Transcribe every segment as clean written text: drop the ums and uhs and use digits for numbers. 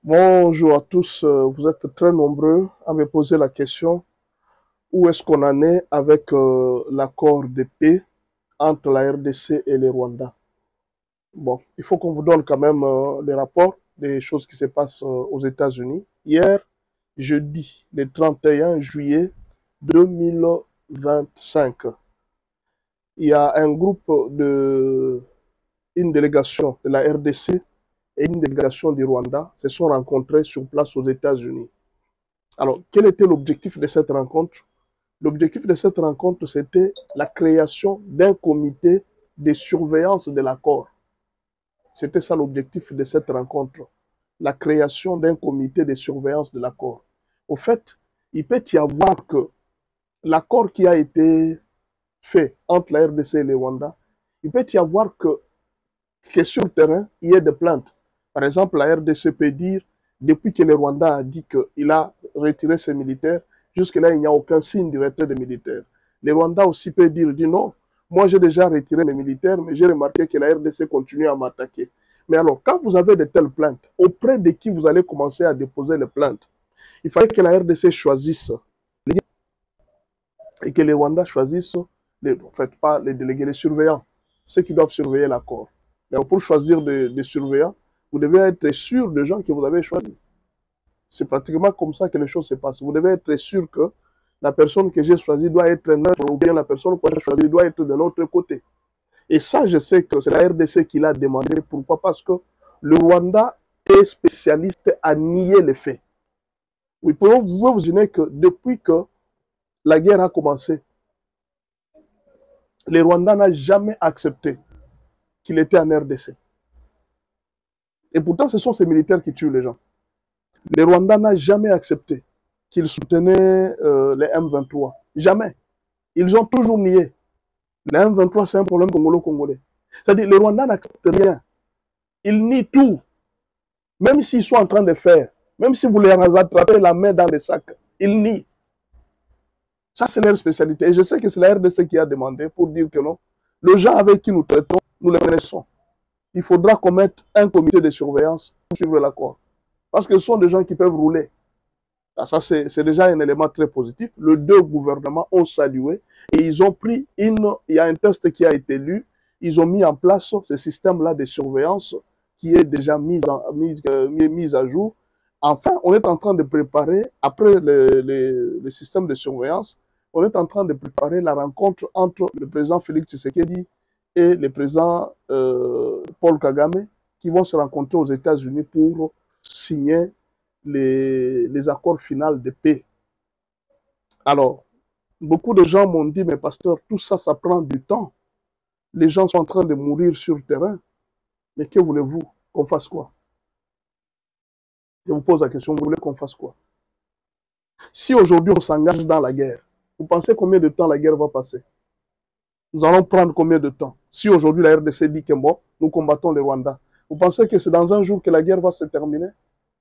Bonjour à tous, vous êtes très nombreux à me poser la question, où est-ce qu'on en est avec l'accord de paix entre la RDC et le Rwanda? Bon, il faut qu'on vous donne quand même des rapports des choses qui se passent aux États-Unis. Hier, jeudi, le 31 juillet 2025, il y a une délégation de la RDC et une délégation du Rwanda se sont rencontrés sur place aux États-Unis. Alors, quel était l'objectif de cette rencontre? L'objectif de cette rencontre, c'était la création d'un comité de surveillance de l'accord. C'était ça l'objectif de cette rencontre, la création d'un comité de surveillance de l'accord. Au fait, il peut y avoir que l'accord qui a été fait entre la RDC et le Rwanda, il peut y avoir que sur le terrain, il y ait des plaintes. Par exemple, la RDC peut dire, depuis que le Rwanda a dit qu'il a retiré ses militaires, jusque-là, il n'y a aucun signe du retrait des militaires. Le Rwanda aussi peut dire, dit non, moi j'ai déjà retiré mes militaires, mais j'ai remarqué que la RDC continue à m'attaquer. Mais alors, quand vous avez de telles plaintes, auprès de qui vous allez commencer à déposer les plaintes? Il fallait que la RDC choisisse et que les Rwandais choisissent, en fait, pas les délégués, les surveillants, ceux qui doivent surveiller l'accord. Mais pour choisir des surveillants, vous devez être sûr des gens que vous avez choisis. C'est pratiquement comme ça que les choses se passent. Vous devez être sûr que la personne que j'ai choisie doit être neutre ou bien la personne que j'ai choisie doit être de l'autre côté. Et ça, je sais que c'est la RDC qui l'a demandé. Pourquoi? Parce que le Rwanda est spécialiste à nier les faits. Vous pouvez vous imaginer que depuis que la guerre a commencé, le Rwanda n'a jamais accepté qu'il était en RDC. Et pourtant, ce sont ces militaires qui tuent les gens. Le Rwanda n'a jamais accepté qu'il soutenait les M23. Jamais. Ils ont toujours nié. Les M23, c'est un problème congolo-congolais. C'est-à-dire, le Rwanda n'accepte rien. Ils nient tout. Même s'ils sont en train de faire, même si vous les attrapez la main dans les sacs, ils nient. Ça, c'est leur spécialité. Et je sais que c'est la RDC qui a demandé pour dire que non. Les gens avec qui nous traitons, nous les connaissons. Il faudra qu'on mette un comité de surveillance pour suivre l'accord. Parce que ce sont des gens qui peuvent rouler. Ça, c'est déjà un élément très positif. Les deux gouvernements ont salué et ils ont pris il y a un test qui a été lu. Ils ont mis en place ce système-là de surveillance qui est déjà mis à jour. Enfin, on est en train de préparer, après le système de surveillance, on est en train de préparer la rencontre entre le président Félix Tshisekedi et le président Paul Kagame qui vont se rencontrer aux États-Unis pour signer les accords finaux de paix. Alors, beaucoup de gens m'ont dit, mais pasteur, tout ça, ça prend du temps. Les gens sont en train de mourir sur le terrain. Mais que voulez-vous qu'on fasse quoi? Je vous pose la question, vous voulez qu'on fasse quoi? Si aujourd'hui on s'engage dans la guerre, vous pensez combien de temps la guerre va passer? Nous allons prendre combien de temps? Si aujourd'hui la RDC dit que bon, nous combattons les Rwandais, vous pensez que c'est dans un jour que la guerre va se terminer?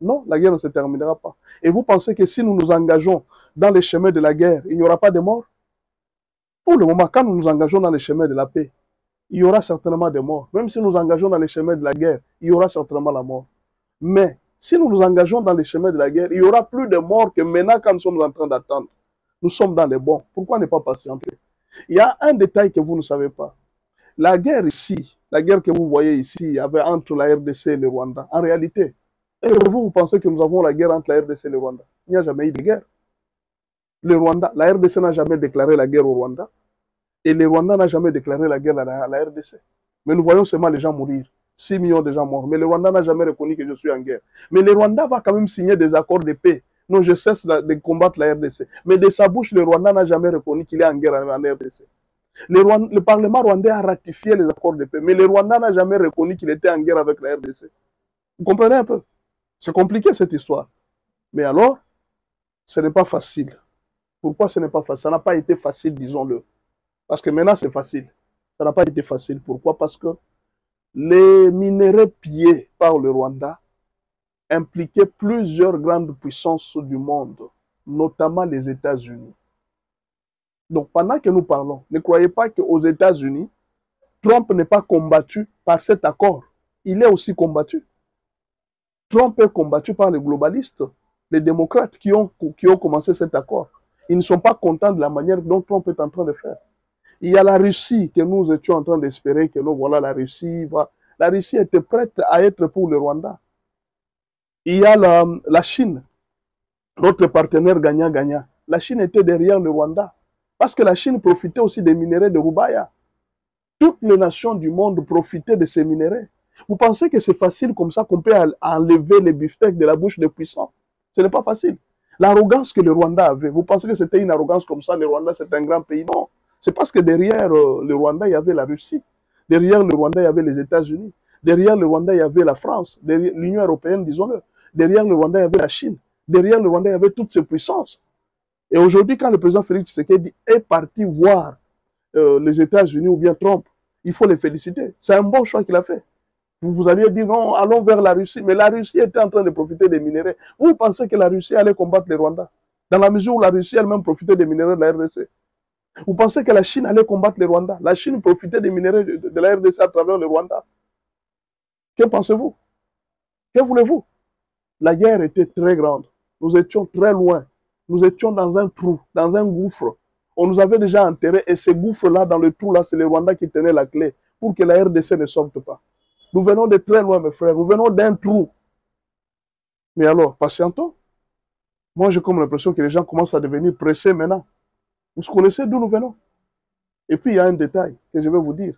Non, la guerre ne se terminera pas. Et vous pensez que si nous nous engageons dans les chemins de la guerre, il n'y aura pas de morts? Pour le moment, quand nous nous engageons dans les chemins de la paix, il y aura certainement des morts. Même si nous nous engageons dans les chemins de la guerre, il y aura certainement la mort. Mais si nous nous engageons dans les chemins de la guerre, il y aura plus de morts que maintenant quand nous sommes en train d'attendre. Nous sommes dans les bons. Pourquoi ne pas patienter? Il y a un détail que vous ne savez pas. La guerre ici, la guerre que vous voyez ici, avait entre la RDC et le Rwanda, en réalité, et vous, vous pensez que nous avons la guerre entre la RDC et le Rwanda? Il n'y a jamais eu de guerre. Le Rwanda, la RDC n'a jamais déclaré la guerre au Rwanda. Et le Rwanda n'a jamais déclaré la guerre à la RDC. Mais nous voyons seulement les gens mourir. 6 millions de gens morts. Mais le Rwanda n'a jamais reconnu que je suis en guerre. Mais le Rwanda va quand même signer des accords de paix. Non, je cesse de combattre la RDC. Mais de sa bouche, le Rwanda n'a jamais reconnu qu'il est en guerre en RDC. Le Parlement rwandais a ratifié les accords de paix. Mais le Rwanda n'a jamais reconnu qu'il était en guerre avec la RDC. Vous comprenez un peu? C'est compliqué cette histoire. Mais alors, ce n'est pas facile. Pourquoi ce n'est pas facile? Ça n'a pas été facile, disons-le. Parce que maintenant, c'est facile. Ça n'a pas été facile. Pourquoi? Parce que les minéraux pillés par le Rwanda impliquaient plusieurs grandes puissances du monde, notamment les États-Unis. Donc, pendant que nous parlons, ne croyez pas qu'aux États-Unis, Trump n'est pas combattu par cet accord. Il est aussi combattu. Trump est combattu par les globalistes, les démocrates qui ont commencé cet accord. Ils ne sont pas contents de la manière dont Trump est en train de faire. Il y a la Russie que nous étions en train d'espérer que voilà, la Russie va. La Russie était prête à être pour le Rwanda. Il y a la Chine, notre partenaire gagnant-gagnant. La Chine était derrière le Rwanda. Parce que la Chine profitait aussi des minéraux de Rubaya. Toutes les nations du monde profitaient de ces minéraux. Vous pensez que c'est facile comme ça qu'on peut enlever les beefsteaks de la bouche des puissants? Ce n'est pas facile. L'arrogance que le Rwanda avait, vous pensez que c'était une arrogance comme ça, le Rwanda c'est un grand pays? Non. C'est parce que derrière le Rwanda, il y avait la Russie. Derrière le Rwanda, il y avait les États-Unis. Derrière le Rwanda, il y avait la France. Derrière l'Union européenne, disons-le. Derrière le Rwanda, il y avait la Chine. Derrière le Rwanda, il y avait toutes ces puissances. Et aujourd'hui, quand le président Félix Tshisekedi est parti voir les États-Unis ou bien Trump, il faut les féliciter. C'est un bon choix qu'il a fait. Vous alliez dire non, allons vers la Russie. Mais la Russie était en train de profiter des minéraux. Vous pensez que la Russie allait combattre les Rwandais? Dans la mesure où la Russie elle-même profitait des minéraux de la RDC. Vous pensez que la Chine allait combattre les Rwandais? La Chine profitait des minéraux de la RDC à travers le Rwanda. Que pensez-vous? Que voulez-vous? La guerre était très grande. Nous étions très loin. Nous étions dans un trou, dans un gouffre. On nous avait déjà enterrés et ces gouffres-là, dans le trou-là, c'est les Rwandais qui tenaient la clé pour que la RDC ne sorte pas. Nous venons de très loin, mes frères. Nous venons d'un trou. Mais alors, patientons. Moi, j'ai comme l'impression que les gens commencent à devenir pressés maintenant. Vous connaissez d'où nous venons? Et puis, il y a un détail que je vais vous dire.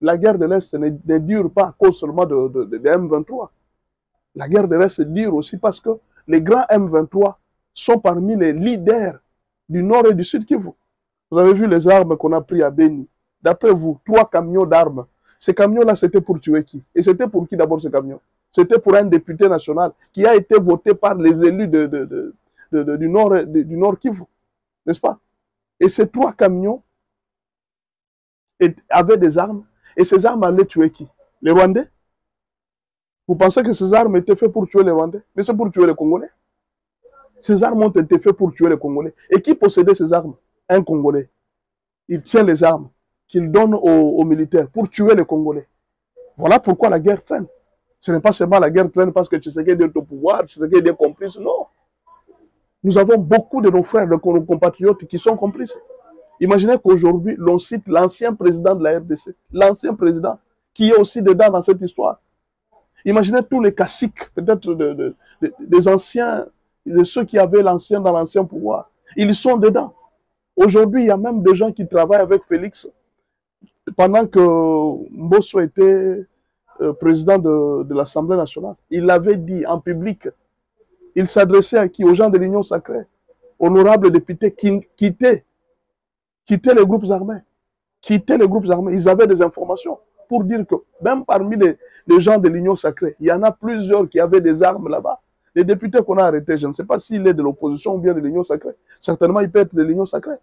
La guerre de l'Est ne dure pas à cause seulement de M23. La guerre de l'Est dure aussi parce que les grands M23 sont parmi les leaders du Nord et du Sud Kivu. Vous avez vu les armes qu'on a prises à Beni. D'après vous, 3 camions d'armes. Ces camions-là, c'était pour tuer qui? Et c'était pour qui d'abord ces camions? C'était pour un député national qui a été voté par les élus du Nord Kivu. N'est-ce pas? Et ces 3 camions avaient des armes. Et ces armes allaient tuer qui? Les Rwandais? Vous pensez que ces armes étaient faites pour tuer les Rwandais? Mais c'est pour tuer les Congolais. Ces armes ont été faites pour tuer les Congolais. Et qui possédait ces armes? Un Congolais. Il tient les armes qu'il donne aux militaires pour tuer les Congolais. Voilà pourquoi la guerre traîne. Ce n'est pas seulement la guerre traîne parce que Tshisekedi est au pouvoir, Tshisekedi est complice. Non. Nous avons beaucoup de nos frères, de nos compatriotes qui sont complices. Imaginez qu'aujourd'hui, l'on cite l'ancien président de la RDC, l'ancien président, qui est aussi dedans dans cette histoire. Imaginez tous les caciques, peut-être des anciens, de ceux qui avaient l'ancien dans l'ancien pouvoir. Ils sont dedans. Aujourd'hui, il y a même des gens qui travaillent avec Félix. Pendant que Mbosso était président de l'Assemblée nationale, il l'avait dit en public. Il s'adressait à qui? Aux gens de l'Union sacrée. Honorables députés qui quittaient les groupes armés. Quittaient les groupes armés. Ils avaient des informations pour dire que même parmi les gens de l'Union sacrée, il y en a plusieurs qui avaient des armes là-bas. Les députés qu'on a arrêtés, je ne sais pas s'il est de l'opposition ou bien de l'Union sacrée. Certainement, il peut être de l'Union sacrée.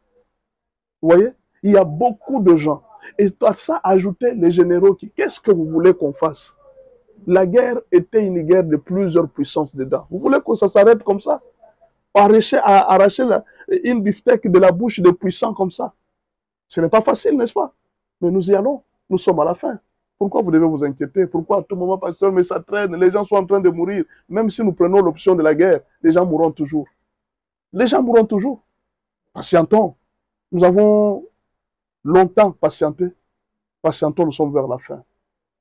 Vous voyez? Il y a beaucoup de gens. Et à ça, ajouter les généraux qui, qu'est-ce que vous voulez qu'on fasse? La guerre était une guerre de plusieurs puissances dedans. Vous voulez que ça s'arrête comme ça? Arracher une beefsteak de la bouche des puissants comme ça? Ce n'est pas facile, n'est-ce pas? Mais nous y allons. Nous sommes à la fin. Pourquoi vous devez vous inquiéter? Pourquoi à tout moment, pasteur, mais ça traîne, les gens sont en train de mourir. Même si nous prenons l'option de la guerre, les gens mourront toujours. Les gens mourront toujours. Patientons. Nous avons longtemps patienté. Patientons, nous sommes vers la fin.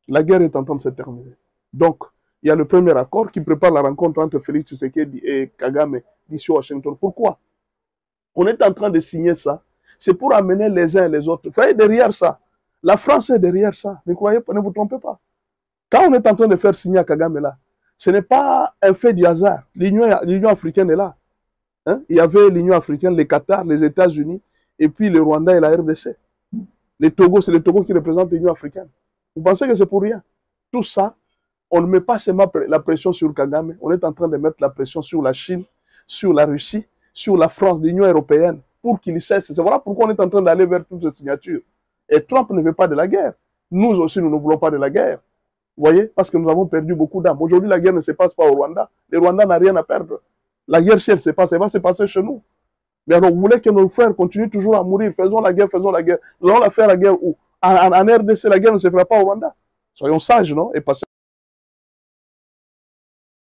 La guerre est en train de se terminer. Donc, il y a le premier accord qui prépare la rencontre entre Félix Tshisekedi et Kagame d'ici Washington. Pourquoi? On est en train de signer ça. C'est pour amener les uns et les autres. Vous voyez, derrière ça, la France est derrière ça. Ne croyez pas, ne vous trompez pas. Quand on est en train de faire signer à Kagame là, ce n'est pas un fait du hasard. L'Union africaine est là. Hein? Il y avait l'Union africaine, les Qatar, les États-Unis, et puis le Rwanda et la RDC. Les Togo, c'est le Togo qui représente l'Union africaine. Vous pensez que c'est pour rien? Tout ça, on ne met pas seulement la pression sur Kagame, on est en train de mettre la pression sur la Chine, sur la Russie, sur la France, l'Union européenne, pour qu'ils cessent. C'est voilà pourquoi on est en train d'aller vers toutes ces signatures. Et Trump ne veut pas de la guerre. Nous aussi, nous ne voulons pas de la guerre. Vous voyez? Parce que nous avons perdu beaucoup d'âmes. Aujourd'hui, la guerre ne se passe pas au Rwanda. Le Rwanda n'a rien à perdre. La guerre, si elle se passe, elle va se passer chez nous. Mais alors, vous voulez que nos frères continuent toujours à mourir? Faisons la guerre, faisons la guerre. Nous allons la faire la guerre où? En RDC, la guerre ne se fera pas au Rwanda. Soyons sages, non? Et